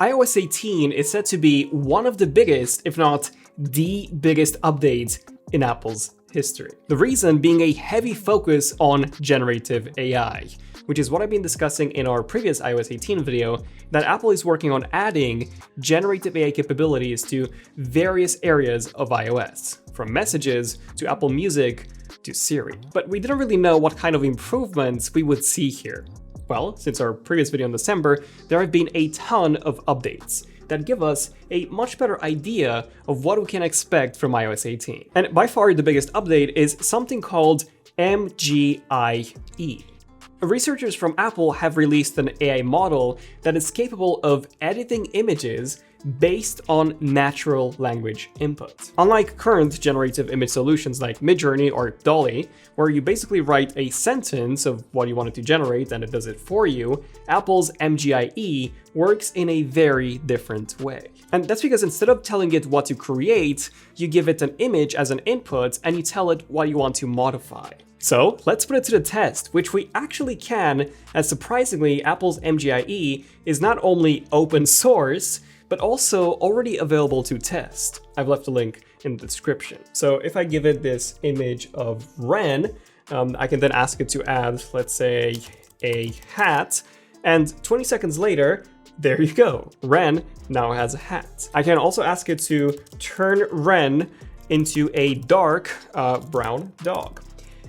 iOS 18 is said to be one of the biggest, if not the biggest update in Apple's history. The reason being a heavy focus on generative AI, which is what I've been discussing in our previous iOS 18 video, that Apple is working on adding generative AI capabilities to various areas of iOS, from messages to Apple Music to Siri. But we didn't really know what kind of improvements we would see here. Well, since our previous video in December, there have been a ton of updates that give us a much better idea of what we can expect from iOS 18. And by far the biggest update is something called MGIE. Researchers from Apple have released an AI model that is capable of editing images based on natural language input. Unlike current generative image solutions like Midjourney or DALL-E, where you basically write a sentence of what you want it to generate and it does it for you, Apple's MGIE works in a very different way. And that's because instead of telling it what to create, you give it an image as an input and you tell it what you want to modify. So let's put it to the test, which we actually can, as surprisingly, Apple's MGIE is not only open source, but also already available to test. I've left a link in the description. So if I give it this image of Ren, I can then ask it to add, let's say, a hat, and 20 seconds later, there you go. Ren now has a hat. I can also ask it to turn Ren into a dark brown dog.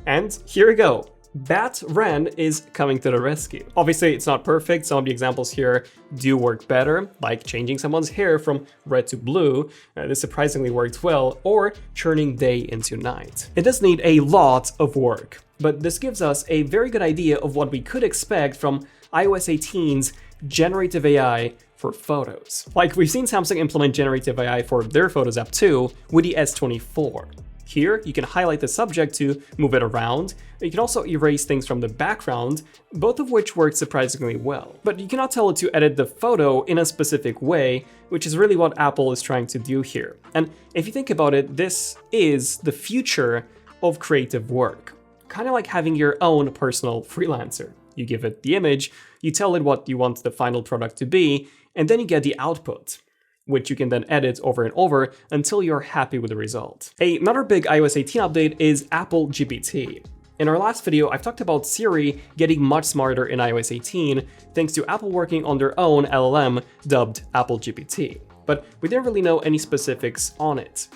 And here we go. Bat Ren is coming to the rescue. Obviously, it's not perfect. Some of the examples here do work better, like changing someone's hair from red to blue. This surprisingly worked well, or turning day into night. It does need a lot of work, but this gives us a very good idea of what we could expect from iOS 18's generative AI for photos. Like, we've seen Samsung implement generative AI for their Photos app too, with the S24. Here, you can highlight the subject to move it around. You can also erase things from the background, both of which work surprisingly well. But you cannot tell it to edit the photo in a specific way, which is really what Apple is trying to do here. And if you think about it, this is the future of creative work. Kind of like having your own personal freelancer. You give it the image, you tell it what you want the final product to be, and then you get the output, which you can then edit over and over until you're happy with the result. Another big iOS 18 update is Apple GPT. In our last video, I've talked about Siri getting much smarter in iOS 18 thanks to Apple working on their own LLM dubbed Apple GPT. But we didn't really know any specifics on it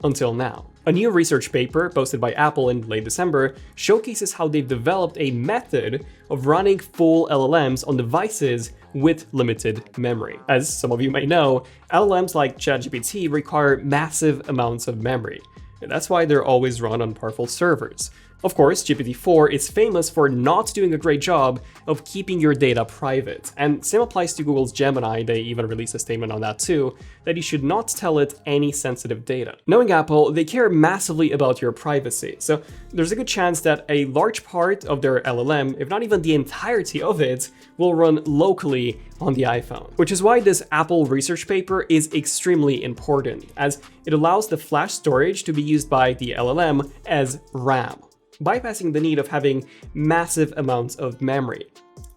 until now. A new research paper posted by Apple in late December showcases how they've developed a method of running full LLMs on devices with limited memory. As some of you may know, LLMs like ChatGPT require massive amounts of memory. And that's why they're always run on powerful servers. Of course, GPT-4 is famous for not doing a great job of keeping your data private, and same applies to Google's Gemini. They even released a statement on that too, that you should not tell it any sensitive data. Knowing Apple, they care massively about your privacy, so there's a good chance that a large part of their LLM, if not even the entirety of it, will run locally on the iPhone. Which is why this Apple research paper is extremely important, as it allows the flash storage to be used by the LLM as RAM, bypassing the need of having massive amounts of memory.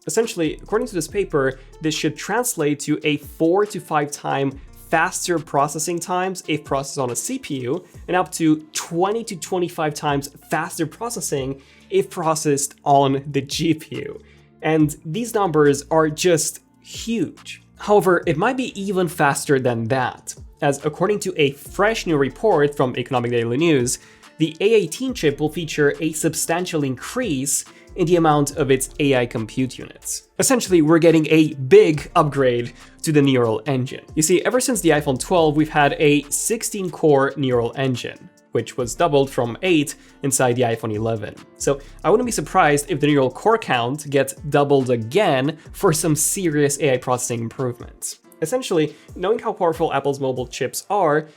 Essentially, according to this paper, this should translate to a 4 to 5 times faster processing times if processed on a CPU, and up to 20 to 25 times faster processing if processed on the GPU. And these numbers are just huge. However, it might be even faster than that, as according to a fresh new report from Economic Daily News, the A18 chip will feature a substantial increase in the amount of its AI compute units. Essentially, we're getting a big upgrade to the neural engine. You see, ever since the iPhone 12, we've had a 16-core neural engine, which was doubled from 8 inside the iPhone 11. So I wouldn't be surprised if the neural core count gets doubled again for some serious AI processing improvements. Essentially, knowing how powerful Apple's mobile chips are,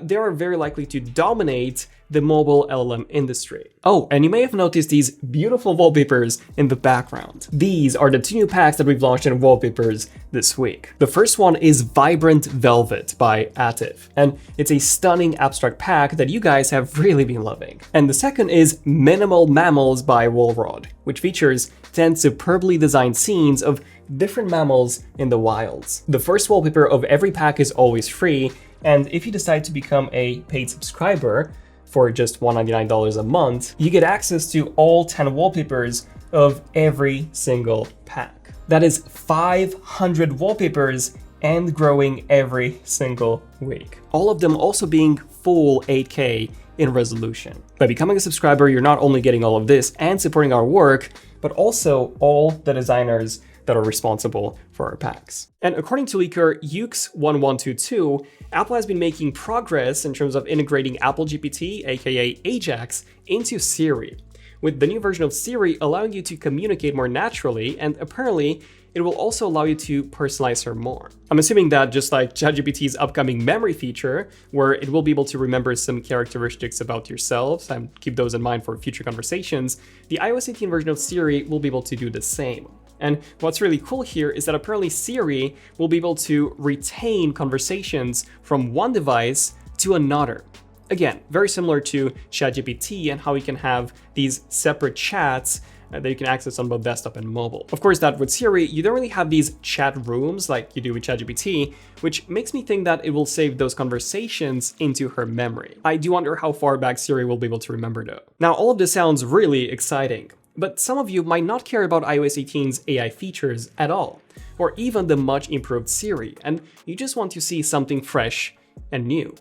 they are very likely to dominate the mobile LLM industry. Oh, and you may have noticed these beautiful wallpapers in the background. These are the 2 new packs that we've launched in Wallpapers this week. The first one is Vibrant Velvet by Atif, and it's a stunning abstract pack that you guys have really been loving. And the second is Minimal Mammals by Woolrod, which features 10 superbly designed scenes of different mammals in the wilds. The first wallpaper of every pack is always free, and if you decide to become a paid subscriber for just $199 a month, you get access to all 10 wallpapers of every single pack. That is 500 wallpapers and growing every single week. All of them also being full 8K in resolution. By becoming a subscriber, you're not only getting all of this and supporting our work, but also all the designers that are responsible for our packs. And according to leaker Ukes1122, Apple has been making progress in terms of integrating Apple GPT, aka Ajax, into Siri, with the new version of Siri allowing you to communicate more naturally, and apparently it will also allow you to personalize her more. I'm assuming that just like ChatGPT's upcoming memory feature, where it will be able to remember some characteristics about yourselves and keep those in mind for future conversations, the iOS 18 version of Siri will be able to do the same. And what's really cool here is that apparently Siri will be able to retain conversations from one device to another. Again, very similar to ChatGPT and how you can have these separate chats that you can access on both desktop and mobile. Of course, that with Siri, you don't really have these chat rooms like you do with ChatGPT, which makes me think that it will save those conversations into her memory. I do wonder how far back Siri will be able to remember though. Now, all of this sounds really exciting, but some of you might not care about iOS 18's AI features at all, or even the much improved Siri, and you just want to see something fresh and new.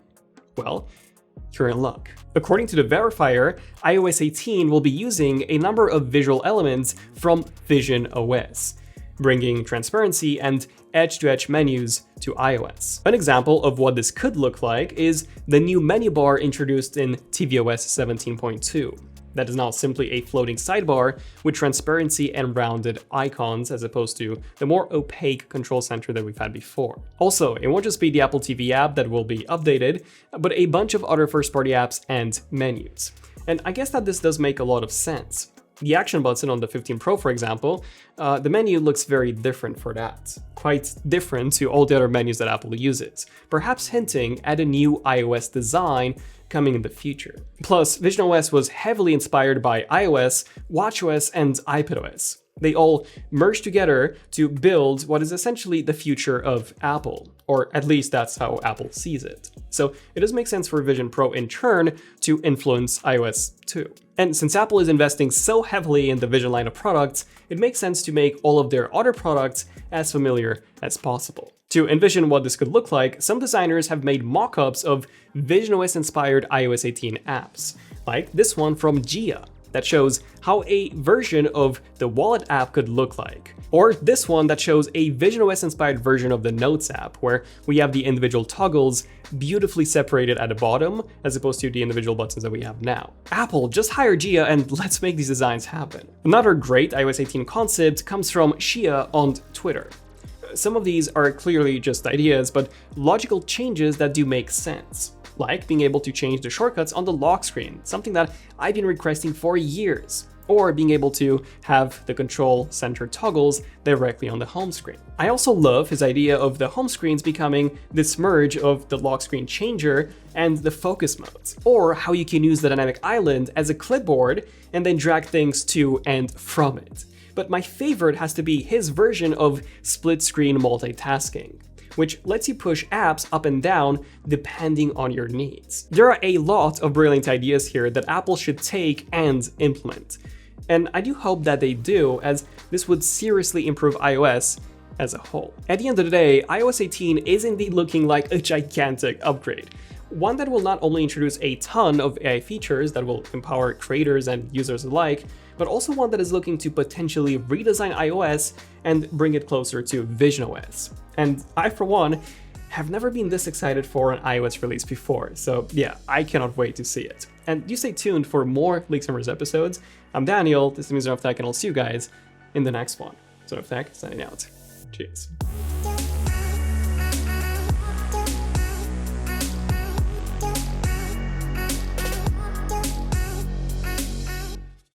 Well, you're in luck. According to the verifier, iOS 18 will be using a number of visual elements from Vision OS, bringing transparency and edge-to-edge menus to iOS. An example of what this could look like is the new menu bar introduced in tvOS 17.2. That is now simply a floating sidebar with transparency and rounded icons as opposed to the more opaque control center that we've had before. Also, it won't just be the Apple TV app that will be updated, but a bunch of other first-party apps and menus. And I guess that this does make a lot of sense. The action button on the 15 Pro, for example, the menu looks very different for that. Quite different to all the other menus that Apple uses, perhaps hinting at a new iOS design coming in the future. Plus, Vision OS was heavily inspired by iOS, watchOS, and iPadOS. They all merged together to build what is essentially the future of Apple, or at least that's how Apple sees it. So it does make sense for Vision Pro in turn to influence iOS too. And since Apple is investing so heavily in the Vision line of products, it makes sense to make all of their other products as familiar as possible. To envision what this could look like, some designers have made mock-ups of Vision OS-inspired iOS 18 apps, like this one from Gia, that shows how a version of the Wallet app could look like. Or this one that shows a Vision OS-inspired version of the Notes app, where we have the individual toggles beautifully separated at the bottom, as opposed to the individual buttons that we have now. Apple, just hire Gia and let's make these designs happen. Another great iOS 18 concept comes from Shia on Twitter. Some of these are clearly just ideas, but logical changes that do make sense, like being able to change the shortcuts on the lock screen, something that I've been requesting for years, or being able to have the control center toggles directly on the home screen. I also love his idea of the home screens becoming this merge of the lock screen changer and the focus modes, or how you can use the dynamic island as a clipboard and then drag things to and from it. But my favorite has to be his version of split-screen multitasking, which lets you push apps up and down depending on your needs. There are a lot of brilliant ideas here that Apple should take and implement, and I do hope that they do, as this would seriously improve iOS as a whole. At the end of the day, iOS 18 is indeed looking like a gigantic upgrade. One that will not only introduce a ton of AI features that will empower creators and users alike, but also one that is looking to potentially redesign iOS and bring it closer to Vision OS. And I, for one, have never been this excited for an iOS release before, so yeah, I cannot wait to see it. And do stay tuned for more Leaks and Rumors episodes. I'm Daniel, this is ZONEofTECH, and I'll see you guys in the next one. ZONEofTECH, signing out. Cheers.